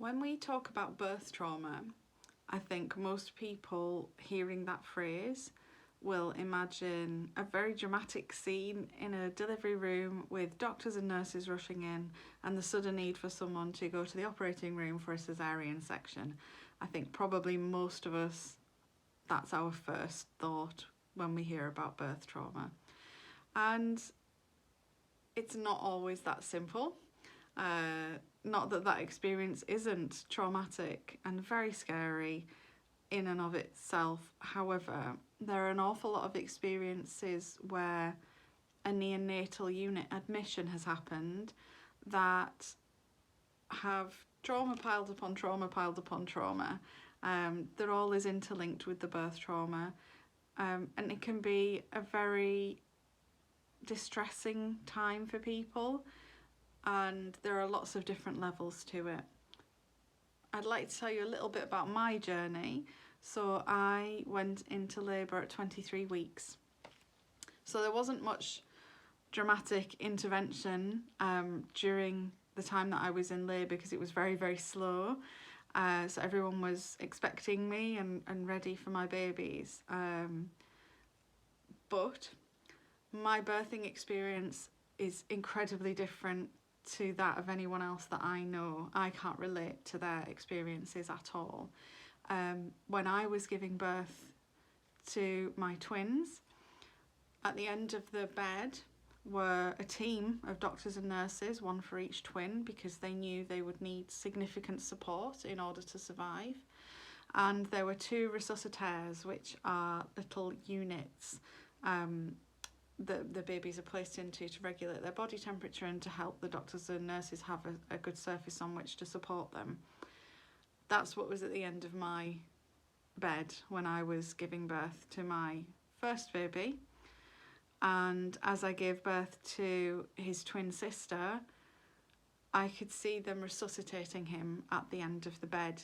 When we talk about birth trauma, I think most people hearing that phrase will imagine a very dramatic scene in a delivery room with doctors and nurses rushing in and the sudden need for someone to go to the operating room for a cesarean section. I think probably most of us, that's our first thought when we hear about birth trauma. And it's not always that simple. Not that experience isn't traumatic and very scary in and of itself. However, there are an awful lot of experiences where a neonatal unit admission has happened that have trauma piled upon trauma piled upon trauma. That all is interlinked with the birth trauma, and it can be a very distressing time for people, and there are lots of different levels to it. I'd like to tell you a little bit about my journey. So I went into labour at 23 weeks. So there wasn't much dramatic intervention during the time that I was in labour because it was very, very slow. So everyone was expecting me and ready for my babies. But my birthing experience is incredibly different to that of anyone else that I know. I can't relate to their experiences at all. When I was giving birth to my twins, at the end of the bed were a team of doctors and nurses, one for each twin, because they knew they would need significant support in order to survive. And there were 2 resuscitators, which are little units the babies are placed into to regulate their body temperature and to help the doctors and nurses have a good surface on which to support them. That's what was at the end of my bed when I was giving birth to my first baby. And as I gave birth to his twin sister, I could see them resuscitating him at the end of the bed,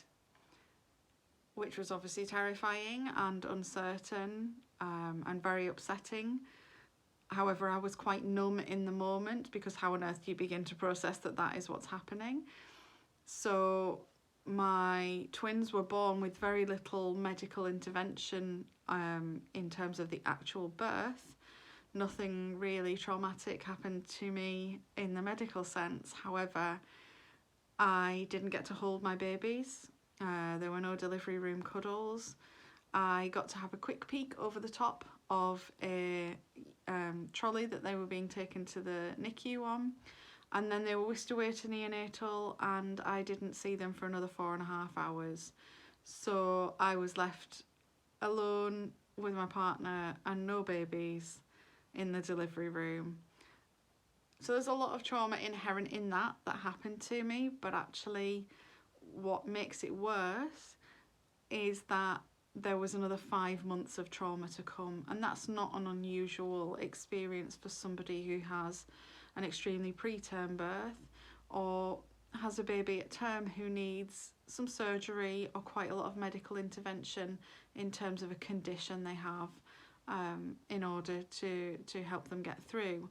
which was obviously terrifying and uncertain and very upsetting. However, I was quite numb in the moment because how on earth do you begin to process that is what's happening? So my twins were born with very little medical intervention in terms of the actual birth. Nothing really traumatic happened to me in the medical sense. However, I didn't get to hold my babies. There were no delivery room cuddles. I got to have a quick peek over the top of a trolley that they were being taken to the NICU on, and then they were whisked away to neonatal, and I didn't see them for another 4.5 hours. So I was left alone with my partner and no babies in the delivery room. So there's a lot of trauma inherent in that happened to me, but actually what makes it worse is that there was another 5 months of trauma to come, and that's not an unusual experience for somebody who has an extremely preterm birth or has a baby at term who needs some surgery or quite a lot of medical intervention in terms of a condition they have in order to help them get through.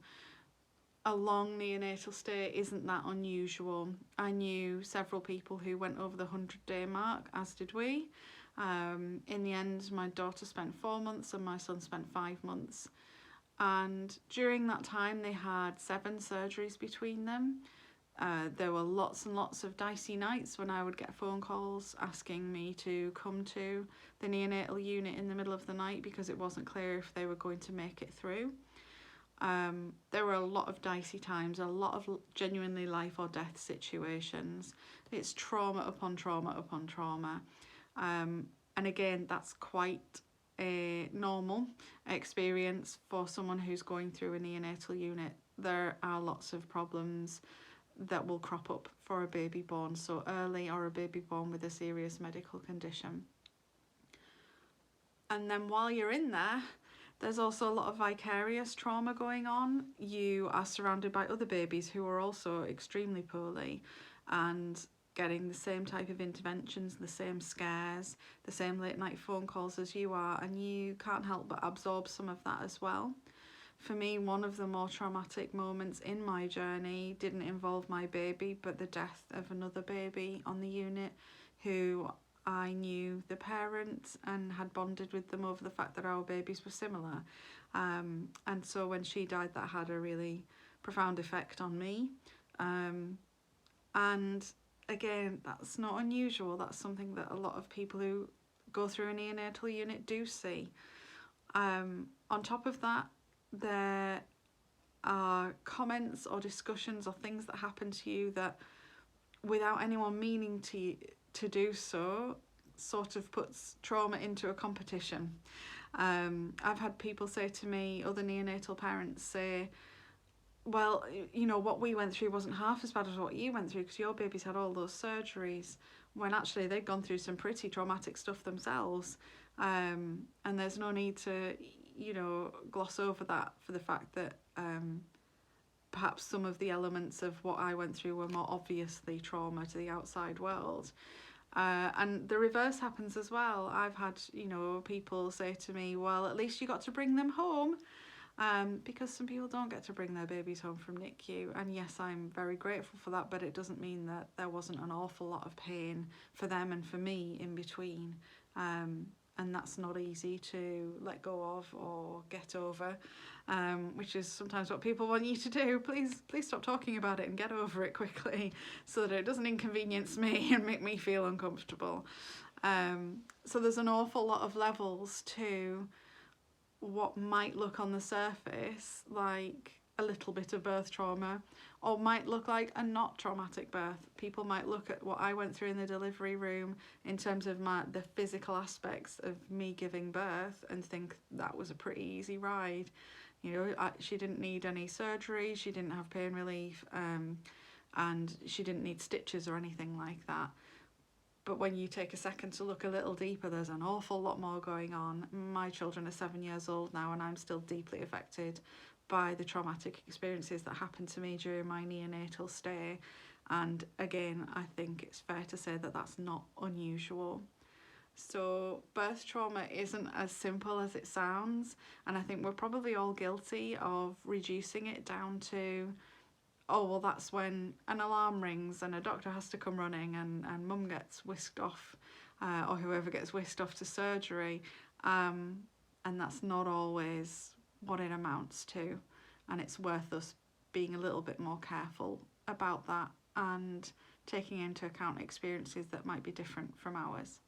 A long neonatal stay isn't that unusual. I knew several people who went over the 100-day mark, as did we. In the end, my daughter spent 4 months and my son spent 5 months. And during that time, they had 7 surgeries between them. There were lots and lots of dicey nights when I would get phone calls asking me to come to the neonatal unit in the middle of the night because it wasn't clear if they were going to make it through. There were a lot of dicey times, a lot of genuinely life or death situations. It's trauma upon trauma upon trauma. And again, that's quite a normal experience for someone who's going through a neonatal unit. There are lots of problems that will crop up for a baby born so early or a baby born with a serious medical condition. And then while you're in there, there's also a lot of vicarious trauma going on. You are surrounded by other babies who are also extremely poorly and getting the same type of interventions, the same scares, the same late night phone calls as you are, and you can't help but absorb some of that as well. For me, one of the more traumatic moments in my journey didn't involve my baby, but the death of another baby on the unit who I knew the parents and had bonded with them over the fact that our babies were similar. And so when she died, that had a really profound effect on me. And again, that's not unusual. That's something that a lot of people who go through a neonatal unit do see. On top of that, there are comments or discussions or things that happen to you that, without anyone meaning to do so, sort of puts trauma into a competition. I've had people say to me, other neonatal parents say, well, you know, what we went through wasn't half as bad as what you went through because your baby's had all those surgeries, when actually they'd gone through some pretty traumatic stuff themselves. And there's no need to, you know, gloss over that for the fact that perhaps some of the elements of what I went through were more obviously trauma to the outside world. And the reverse happens as well. I've had, you know, people say to me, well, at least you got to bring them home. Because some people don't get to bring their babies home from NICU, and yes, I'm very grateful for that, but it doesn't mean that there wasn't an awful lot of pain for them and for me in between, and that's not easy to let go of or get over, which is sometimes what people want you to do. Please stop talking about it and get over it quickly so that it doesn't inconvenience me and make me feel uncomfortable. So there's an awful lot of levels to what might look on the surface like a little bit of birth trauma, or might look like a not traumatic birth. People might look at what I went through in the delivery room in terms of the physical aspects of me giving birth and think that was a pretty easy ride. You know, she didn't need any surgery, she didn't have pain relief, and she didn't need stitches or anything like that. But when you take a second to look a little deeper, there's an awful lot more going on. My children are 7 years old now, and I'm still deeply affected by the traumatic experiences that happened to me during my neonatal stay. And again, I think it's fair to say that that's not unusual. So birth trauma isn't as simple as it sounds, and I think we're probably all guilty of reducing it down to, oh, well, that's when an alarm rings and a doctor has to come running and mum gets whisked off, or whoever gets whisked off to surgery. And that's not always what it amounts to. And it's worth us being a little bit more careful about that and taking into account experiences that might be different from ours.